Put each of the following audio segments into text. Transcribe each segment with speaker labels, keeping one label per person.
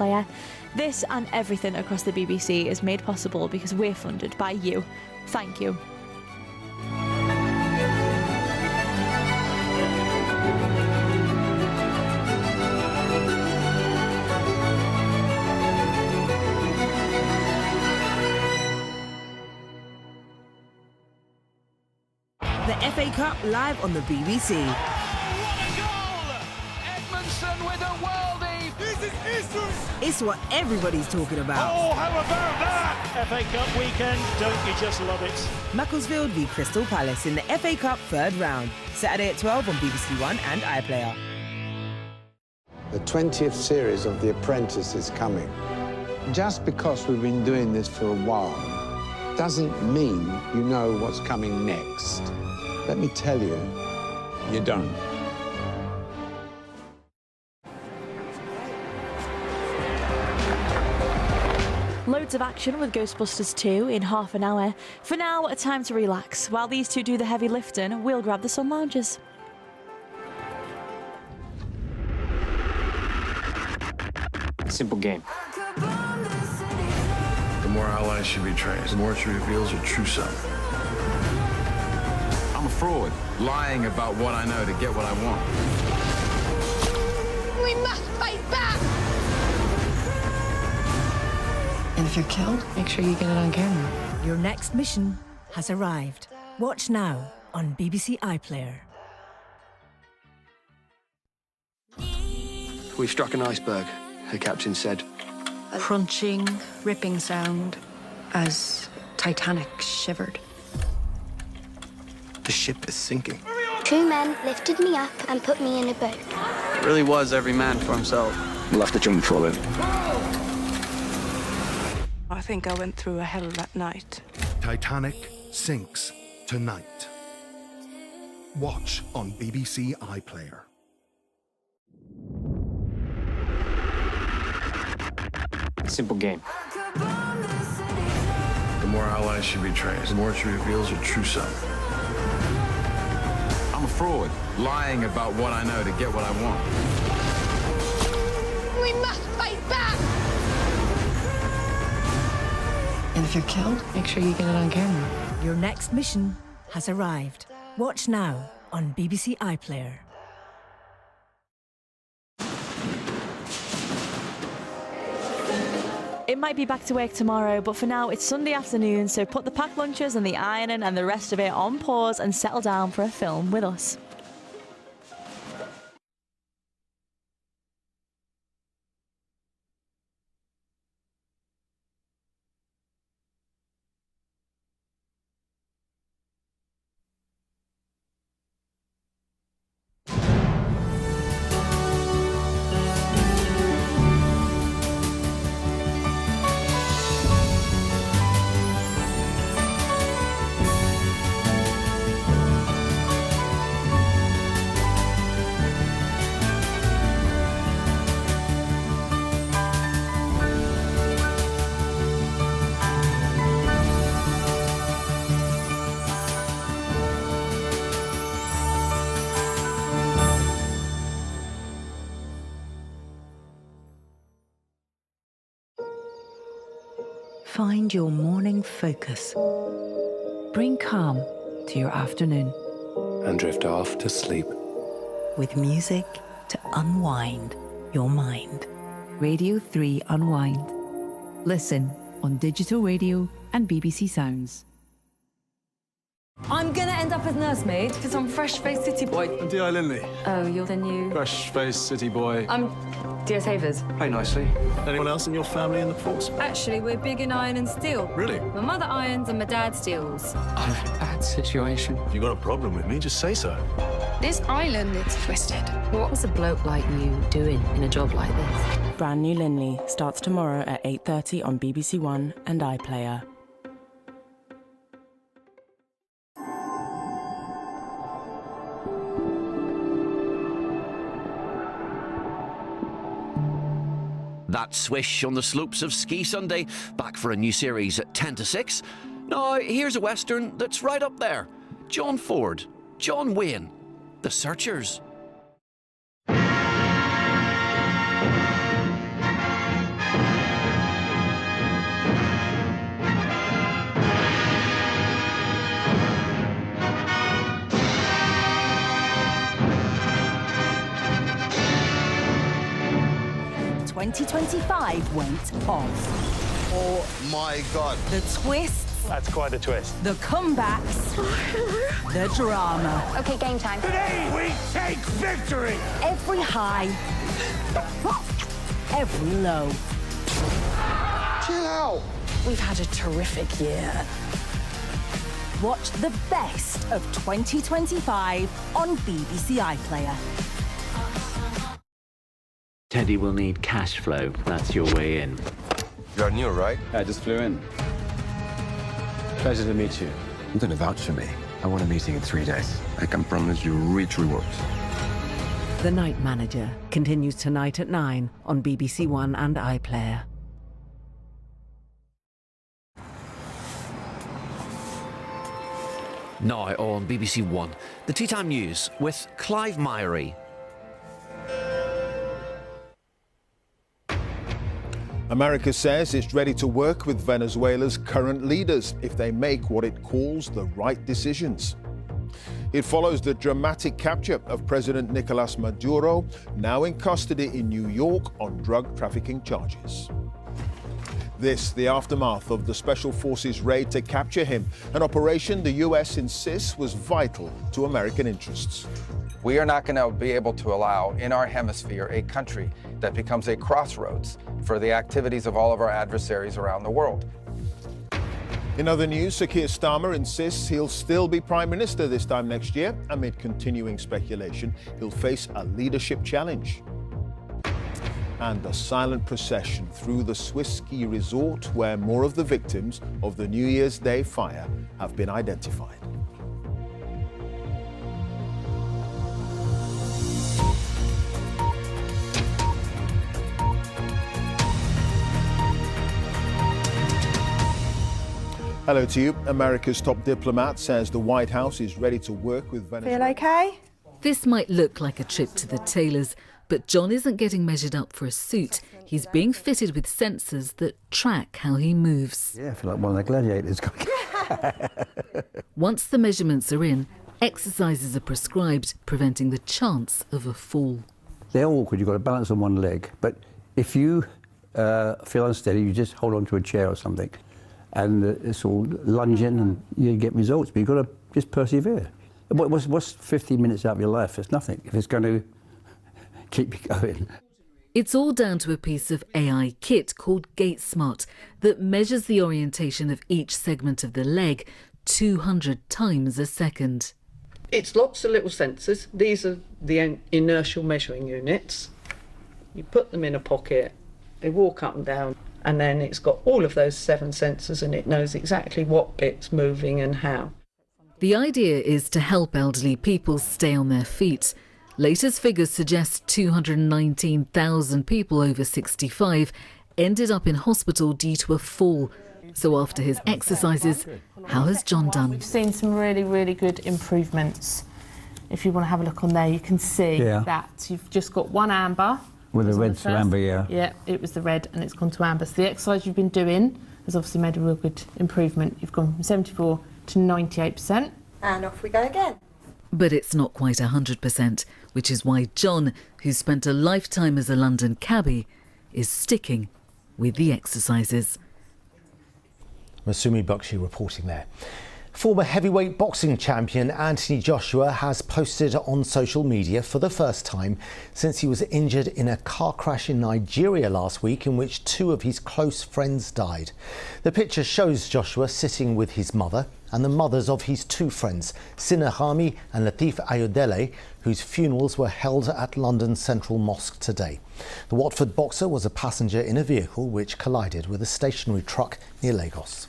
Speaker 1: iPlayer. This and everything across the BBC is made possible because we're funded by you. Thank you.
Speaker 2: The FA Cup live on the BBC.
Speaker 3: Oh, what a goal! Edmondson with a worldie! This is history!
Speaker 2: It's what everybody's talking about.
Speaker 3: Oh, how about that? FA Cup weekend, don't you just love it?
Speaker 2: Macclesfield v Crystal Palace in the FA Cup third round. Saturday at 12 on BBC One and iPlayer.
Speaker 4: The 20th series of The Apprentice is coming. Just because we've been doing this for a while doesn't mean you know what's coming next. Let me tell you, you don't.
Speaker 1: Loads of action with Ghostbusters 2 in half an hour. For now, a time to relax. While these two do the heavy lifting, we'll grab the sun lounges.
Speaker 5: Simple game.
Speaker 6: The more allies she betrays, the more she reveals her true self.
Speaker 5: I'm a fraud, lying about what I know to get what I want.
Speaker 7: We must fight back!
Speaker 8: And if you're killed, make sure you get it on camera.
Speaker 9: Your next mission has arrived. Watch now on BBC iPlayer.
Speaker 10: We struck an iceberg, the captain said.
Speaker 8: A crunching, ripping sound as Titanic shivered.
Speaker 10: The ship is sinking.
Speaker 7: 2 men lifted me up and put me in a boat.
Speaker 10: It really was every man for himself. We'll have to jump for it.
Speaker 8: I think I went through a hell that night.
Speaker 11: Titanic sinks tonight. Watch on BBC iPlayer.
Speaker 5: Simple game.
Speaker 6: The more allies she betrays, the more she reveals her true self.
Speaker 5: I'm a fraud, lying about what I know to get what I want.
Speaker 7: We must fight back!
Speaker 8: And if you're killed, make sure you get it on camera.
Speaker 9: Your next mission has arrived. Watch now on BBC iPlayer.
Speaker 1: It might be back to work tomorrow, but for now it's Sunday afternoon, so put the packed lunches and the ironing and the rest of it on pause and settle down for a film with us.
Speaker 12: Find your morning focus. Bring calm to your afternoon.
Speaker 13: And drift off to sleep.
Speaker 12: With music to unwind your mind. Radio 3 Unwind. Listen on digital radio and BBC Sounds.
Speaker 14: I'm gonna end up as nursemaid because I'm fresh-faced city boy.
Speaker 13: I'm D.I. Lindley.
Speaker 14: Oh, you're the new...
Speaker 13: Fresh-faced city boy.
Speaker 14: I'm D.S. Havers.
Speaker 13: Play nicely. Anyone else in your family in the force?
Speaker 14: Actually, we're big in iron and steel.
Speaker 13: Really?
Speaker 14: My mother irons and my dad steels.
Speaker 10: I'm in a bad situation.
Speaker 13: If you've got a problem with me, just say so.
Speaker 7: This island is twisted.
Speaker 8: What was a bloke like you doing in a job like this?
Speaker 15: Brand new Lindley starts tomorrow at 8:30 on BBC One and iPlayer.
Speaker 16: That swish on the slopes of Ski Sunday, back for a new series at 10 to 6. Now, here's a Western that's right up there. John Ford, John Wayne, The Searchers.
Speaker 9: 2025 went off.
Speaker 3: Oh my God.
Speaker 9: The twists.
Speaker 13: That's quite a twist.
Speaker 9: The comebacks. The drama.
Speaker 7: Okay, game time.
Speaker 3: Today we take victory.
Speaker 9: Every high. Every low.
Speaker 3: Chill out.
Speaker 9: We've had a terrific year. Watch the best of 2025 on BBC iPlayer.
Speaker 17: Teddy will need cash flow. That's your way in.
Speaker 6: You're new, right?
Speaker 13: I just flew in. Pleasure to meet you.
Speaker 6: I'm going to vouch for me. I want a meeting in 3 days. I can promise you rich rewards.
Speaker 12: The Night Manager continues tonight at 9 on BBC One and iPlayer.
Speaker 16: Now on BBC One, the Tea Time News with Clive Myrie.
Speaker 18: America says it's ready to work with Venezuela's current leaders if they make what it calls the right decisions. It follows the dramatic capture of President Nicolas Maduro, now in custody in New York on drug trafficking charges. This, the aftermath of the Special Forces raid to capture him, an operation the US insists was vital to American interests.
Speaker 5: We are not going to be able to allow in our hemisphere a country that becomes a crossroads for the activities of all of our adversaries around the world.
Speaker 18: In other news, Sir Keir Starmer insists he'll still be Prime Minister this time next year. Amid continuing speculation, he'll face a leadership challenge. And a silent procession through the Swiss ski resort where more of the victims of the New Year's Day fire have been identified. Hello to you. America's top diplomat says the White House is ready to work with Venezuela.
Speaker 19: Feel okay?
Speaker 20: This might look like a trip to the tailor's, but John isn't getting measured up for a suit. He's being fitted with sensors that track how he moves.
Speaker 21: Yeah, I feel like one of the gladiators.
Speaker 20: Once the measurements are in, exercises are prescribed, preventing the chance of a fall.
Speaker 21: They're awkward. You've got to balance on one leg. But if you feel unsteady, you just hold on to a chair or something. And it's all lunging and you get results, but you've got to just persevere. What's 15 minutes out of your life? It's nothing if it's going to keep you going.
Speaker 20: It's all down to a piece of AI kit called GaitSmart that measures the orientation of each segment of the leg 200 times a second.
Speaker 22: It's lots of little sensors. These are the inertial measuring units. You put them in a pocket, they walk up and down, and then it's got all of those 7 sensors and it knows exactly what bit's moving and how.
Speaker 20: The idea is to help elderly people stay on their feet. Latest figures suggest 219,000 people over 65 ended up in hospital due to a fall. So after his exercises, how has John done?
Speaker 19: We've seen some really, really good improvements. If you want to have a look on there, you can see that you've just got one amber.
Speaker 21: With the red to amber, yeah.
Speaker 19: Yeah, it was the red and it's gone to amber. So the exercise you've been doing has obviously made a real good improvement. You've gone from 74 to 98%.
Speaker 23: And off we go again.
Speaker 20: But it's not quite 100%, which is why John, who's spent a lifetime as a London cabbie, is sticking with the exercises.
Speaker 24: Masumi Bakshi reporting there. Former heavyweight boxing champion Anthony Joshua has posted on social media for the first time since he was injured in a car crash in Nigeria last week in which 2 of his close friends died. The picture shows Joshua sitting with his mother and the mothers of his 2 friends, Sinahami and Latif Ayodele, whose funerals were held at London Central Mosque today. The Watford boxer was a passenger in a vehicle which collided with a stationary truck near Lagos.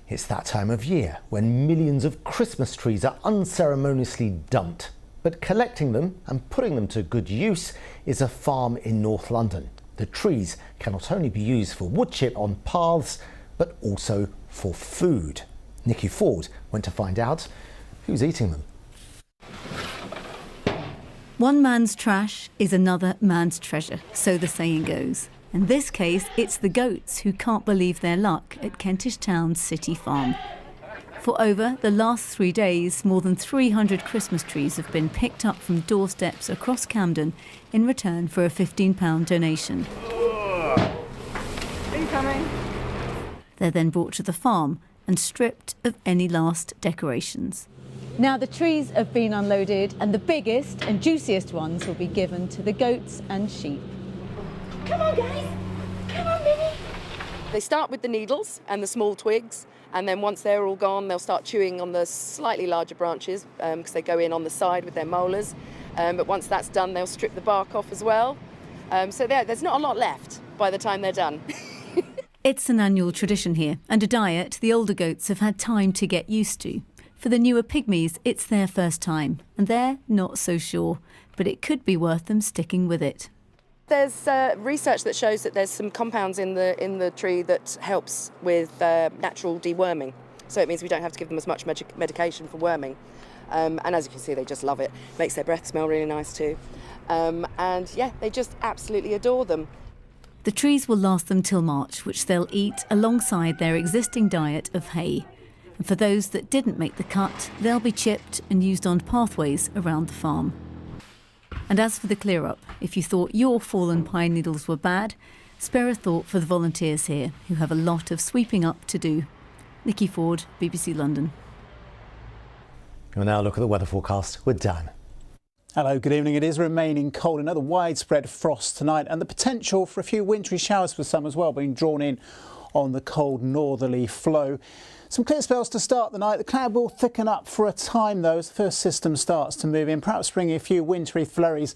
Speaker 24: It's that time of year when millions of Christmas trees are unceremoniously dumped. But collecting them and putting them to good use is a farm in North London. The trees can not only be used for wood chip on paths, but also for food. Nikki Ford went to find out who's eating them.
Speaker 25: One man's trash is another man's treasure, so the saying goes. In this case, it's the goats who can't believe their luck at Kentish Town's City Farm. For over the last 3 days, more than 300 Christmas trees have been picked up from doorsteps across Camden in return for a £15 donation.
Speaker 1: Incoming.
Speaker 25: They're then brought to the farm and stripped of any last decorations. Now the trees have been unloaded and the biggest and juiciest ones will be given to the goats and sheep.
Speaker 1: Come on, guys. Come on, Minnie. They start with the needles and the small twigs, and then once they're all gone, they'll start chewing on the slightly larger branches because they go in on the side with their molars. But once that's done, they'll strip the bark off as well. So there's not a lot left by the time they're done.
Speaker 25: It's an annual tradition here, and a diet the older goats have had time to get used to. For the newer pygmies, it's their first time, and they're not so sure, but it could be worth them sticking with it.
Speaker 1: There's research that shows that there's some compounds in the tree that helps with natural deworming. So it means we don't have to give them as much medication for worming. And as you can see, they just love it. Makes their breath smell really nice too. And yeah, they just absolutely adore them.
Speaker 25: The trees will last them till March, which they'll eat alongside their existing diet of hay. And for those that didn't make the cut, they'll be chipped and used on pathways around the farm. And as for the clear-up, if you thought your fallen pine needles were bad, spare a thought for the volunteers here, who have a lot of sweeping up to do. Nikki Ford, BBC London.
Speaker 24: We'll now look at the weather forecast with Dan.
Speaker 2: Hello, good evening. It is remaining cold. Another widespread frost tonight, and the potential for a few wintry showers for some as well, being drawn in on the cold northerly flow. Some clear spells to start the night. The cloud will thicken up for a time though as the first system starts to move in, perhaps bringing a few wintry flurries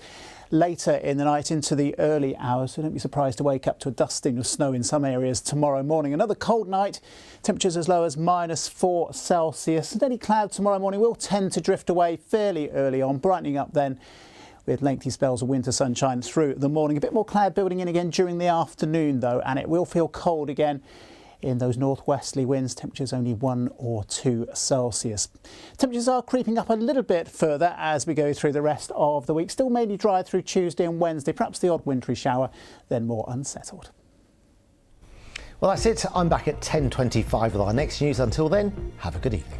Speaker 2: later in the night into the early hours. So don't be surprised to wake up to a dusting of snow in some areas tomorrow morning. Another cold night, temperatures as low as -4 Celsius. And any cloud tomorrow morning will tend to drift away fairly early on, brightening up then with lengthy spells of winter sunshine through the morning. A bit more cloud building in again during the afternoon though, and it will feel cold again in those northwesterly winds. Temperatures only 1 or 2 Celsius. Temperatures are creeping up a little bit further as we go through the rest of the week. Still mainly dry through Tuesday and Wednesday, perhaps the odd wintry shower, then more unsettled.
Speaker 24: Well, that's it. I'm back at 10:25 with our next news. Until then, have a good evening.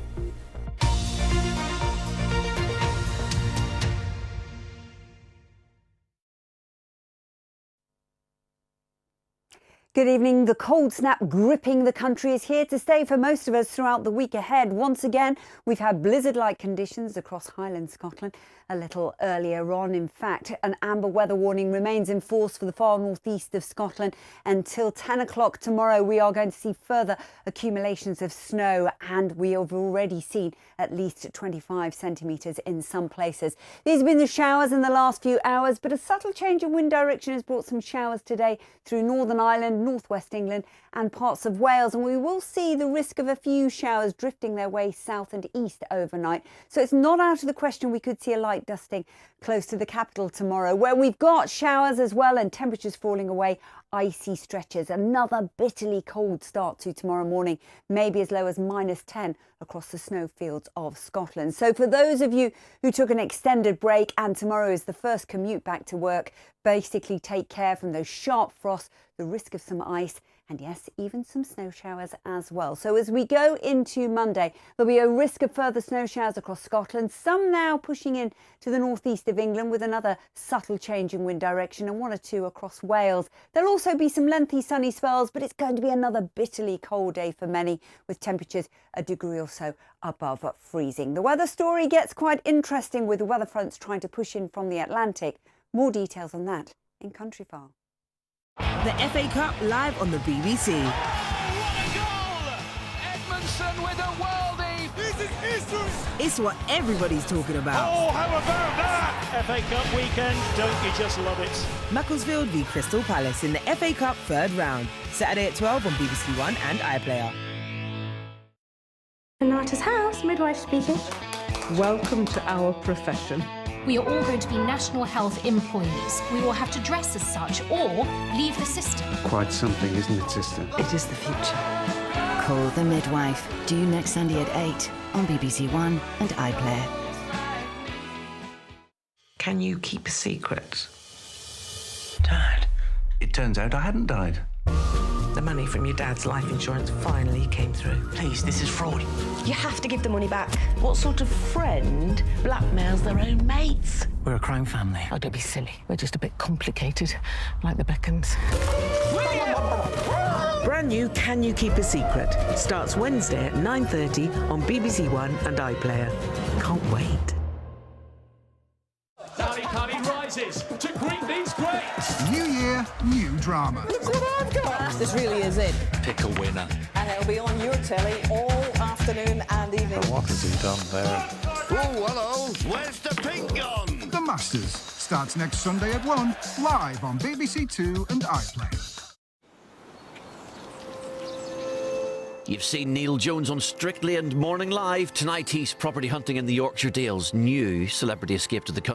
Speaker 4: Good evening. The cold snap gripping the country is here to stay for most of us throughout the week ahead. Once again, we've had blizzard-like conditions across Highland Scotland a little earlier on. In fact, an amber weather warning remains in force for the far northeast of Scotland until 10 o'clock tomorrow. We are going to see further accumulations of snow, and we have already seen at least 25 centimetres in some places. These have been the showers in the last few hours, but a subtle change in wind direction has brought some showers today through Northern Ireland, northwest England and parts of Wales, and we will see the risk of a few showers drifting their way south and east overnight. So it's not out of the question we could see a light dusting close to the capital tomorrow, where we've got showers as well and temperatures falling away, icy stretches. Another bitterly cold start to tomorrow morning, maybe as low as -10 across the snowfields of Scotland. So for those of you who took an extended break and tomorrow is the first commute back to work, basically take care from those sharp frosts, the risk of some ice, and yes, even some snow showers as well. So as we go into Monday, there'll be a risk of further snow showers across Scotland, some now pushing in to the northeast of England with another subtle change in wind direction, and 1 or 2 across Wales. There'll also be some lengthy sunny spells, but it's going to be another bitterly cold day for many, with temperatures a degree or so above freezing. The weather story gets quite interesting with the weather fronts trying to push in from the Atlantic. More details on that in Countryfile.
Speaker 11: The FA Cup live on the BBC.
Speaker 3: Oh, what a goal! Edmondson with a worldie! This is history!
Speaker 11: It's what everybody's talking about.
Speaker 3: Oh, how about that?
Speaker 23: FA Cup weekend, don't you just love it?
Speaker 11: Macclesfield v Crystal Palace in the FA Cup third round. Saturday at 12 on BBC One and iPlayer.
Speaker 26: Renata's house, midwife speaking.
Speaker 27: Welcome to our profession.
Speaker 28: We are all going to be national health employees. We will have to dress as such or leave the system.
Speaker 6: Quite something, isn't it, sister?
Speaker 27: It is the future.
Speaker 29: Call the Midwife. Due next Sunday at 8 on BBC One and iPlayer.
Speaker 27: Can you keep a secret?
Speaker 6: Dad, it turns out I hadn't died.
Speaker 27: The money from your dad's life insurance finally came through.
Speaker 7: Please, this is fraud.
Speaker 26: You have to give the money back.
Speaker 7: What sort of friend blackmails their own mates?
Speaker 27: We're a crime family.
Speaker 7: Oh, don't be silly. We're just a bit complicated, like the Beckhams.
Speaker 27: Brand new Can You Keep a Secret starts Wednesday at 9:30 on BBC One and iPlayer. Can't wait.
Speaker 3: Sally Cuddy rises to greet these greats.
Speaker 8: New year, new drama.
Speaker 9: Look what I've got! This really is it.
Speaker 16: Pick a winner.
Speaker 9: And it'll be on your telly all afternoon and evening.
Speaker 6: What has he done there?
Speaker 3: Oh, hello. Where's the pink gun?
Speaker 8: The Masters starts next Sunday at 1, live on BBC Two and iPlayer.
Speaker 16: You've seen Neil Jones on Strictly and Morning Live. Tonight he's property hunting in the Yorkshire Dales. New celebrity escape to the country.